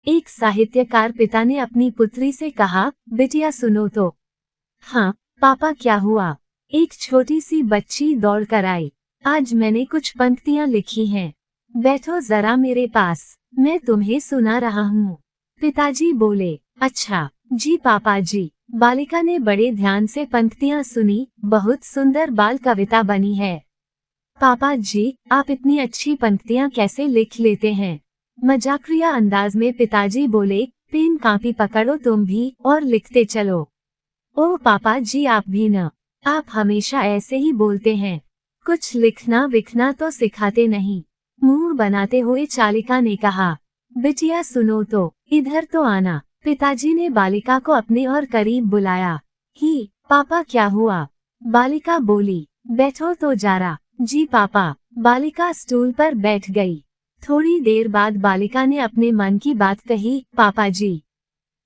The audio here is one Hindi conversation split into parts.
एक साहित्यकार पिता ने अपनी पुत्री से कहा, बिटिया सुनो तो। हाँ पापा, क्या हुआ? एक छोटी सी बच्ची दौड़ कर आई। आज मैंने कुछ पंक्तियां लिखी हैं। बैठो जरा मेरे पास, मैं तुम्हें सुना रहा हूँ। पिताजी बोले, अच्छा जी पापा जी। बालिका ने बड़े ध्यान से पंक्तियां सुनी। बहुत सुंदर बाल कविता बनी है। पापा जी, आप इतनी अच्छी पंक्तियां कैसे लिख लेते हैं? मजाकिया अंदाज में पिताजी बोले, पेन कॉपी पकड़ो तुम भी और लिखते चलो। ओह पापा जी, आप भी न। आप हमेशा ऐसे ही बोलते हैं। कुछ लिखना विखना तो सिखाते नहीं। मुंह बनाते हुए चालिका ने कहा, बिटिया सुनो तो, इधर तो आना। पिताजी ने बालिका को अपने और करीब बुलाया। ही पापा, क्या हुआ? बालिका बोली, बैठो तो जरा। जी पापा। बालिका स्टूल पर बैठ गई। थोड़ी देर बाद बालिका ने अपने मन की बात कही, पापा जी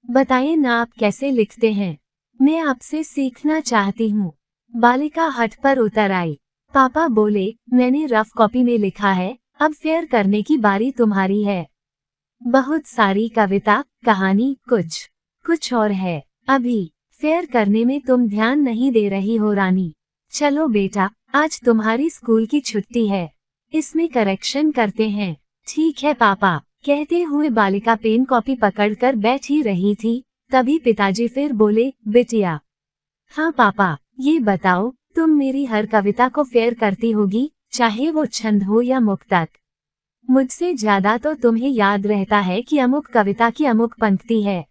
बताइए ना, आप कैसे लिखते हैं? मैं आपसे सीखना चाहती हूँ। बालिका हठ पर उतर आई। पापा बोले, मैंने रफ कॉपी में लिखा है, अब फेयर करने की बारी तुम्हारी है। बहुत सारी कविता, कहानी, कुछ और है। अभी फेयर करने में तुम ध्यान नहीं दे रही हो रानी। चलो बेटा, आज तुम्हारी स्कूल की छुट्टी है। इसमें करेक्शन करते हैं। ठीक है पापा। कहते हुए बालिका पेन कॉपी पकड़कर बैठ ही रही थी, तभी पिताजी फिर बोले, बिटिया। हाँ पापा, ये बताओ, तुम मेरी हर कविता को फेयर करती होगी, चाहे वो छंद हो या मुक्तक। मुझसे ज्यादा तो तुम्हें याद रहता है कि अमुक कविता की अमुक पंक्ति है।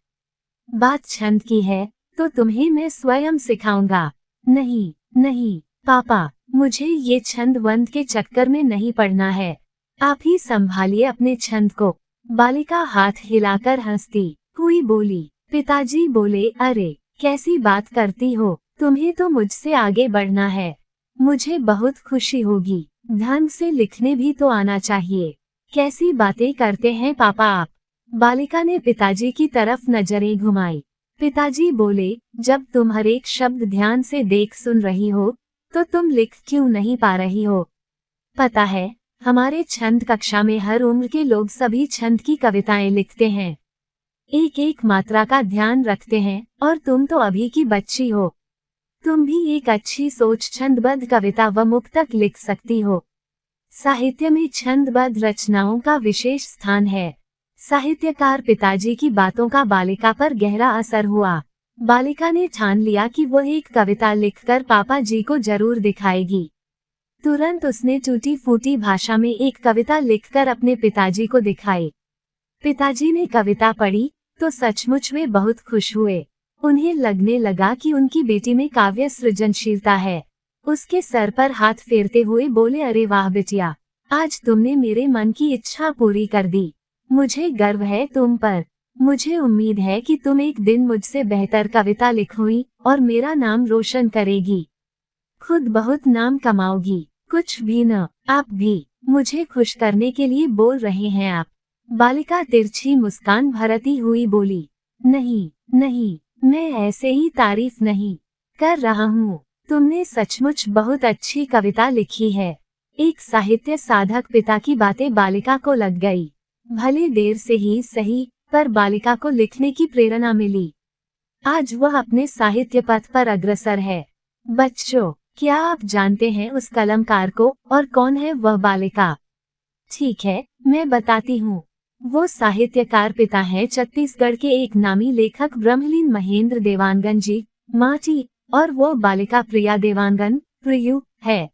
बात छंद की है तो तुम्हें मैं स्वयं सिखाऊंगा। नहीं पापा, मुझे ये छंद वंद के चक्कर में नहीं पड़ना है। आप ही संभालिए अपने छंद को। बालिका हाथ हिलाकर हंसती हुई बोली। पिताजी बोले, अरे कैसी बात करती हो, तुम्हें तो मुझसे आगे बढ़ना है। मुझे बहुत खुशी होगी। ढंग से लिखने भी तो आना चाहिए। कैसी बातें करते हैं पापा आप? बालिका ने पिताजी की तरफ नजरें घुमाई। पिताजी बोले, जब तुम हर एक शब्द ध्यान से देख सुन रही हो, तो तुम लिख क्यों नहीं पा रही हो? पता है, हमारे छंद कक्षा में हर उम्र के लोग सभी छंद की कविताएं लिखते हैं। एक एक मात्रा का ध्यान रखते हैं, और तुम तो अभी की बच्ची हो। तुम भी एक अच्छी सोच छंदबद्ध कविता व मुक्तक लिख सकती हो। साहित्य में छंदबद्ध रचनाओं का विशेष स्थान है। साहित्यकार पिताजी की बातों का बालिका पर गहरा असर हुआ। बालिका ने ठान लिया कि वो एक कविता लिखकर पापा जी को जरूर दिखाएगी। तुरंत उसने टूटी फूटी भाषा में एक कविता लिखकर अपने पिताजी को दिखाई। पिताजी ने कविता पढ़ी तो सचमुच वे बहुत खुश हुए। उन्हें लगने लगा कि उनकी बेटी में काव्य सृजनशीलता है। उसके सर पर हाथ फेरते हुए बोले, अरे वाह बिटिया, आज तुमने मेरे मन की इच्छा पूरी कर दी। मुझे गर्व है तुम पर। मुझे उम्मीद है कि तुम एक दिन मुझसे बेहतर कविता लिखोगी और मेरा नाम रोशन करेगी। खुद बहुत नाम कमाओगी। कुछ भी न, आप भी मुझे खुश करने के लिए बोल रहे हैं आप। बालिका तिरछी मुस्कान भरती हुई बोली, नहीं, मैं ऐसे ही तारीफ नहीं कर रहा हूँ। तुमने सचमुच बहुत अच्छी कविता लिखी है। एक साहित्य साधक पिता की बातें बालिका को लग गई। भले देर से ही सही, पर बालिका को लिखने की प्रेरणा मिली। आज वह अपने साहित्य पथ पर अग्रसर है। बच्चों, क्या आप जानते हैं उस कलमकार को, और कौन है वह बालिका? ठीक है, मैं बताती हूँ। वो साहित्यकार पिता हैं छत्तीसगढ़ के एक नामी लेखक ब्रह्मलीन महेंद्र देवांगन जी, माटी, और वो बालिका प्रिया देवांगन, प्रियु, है।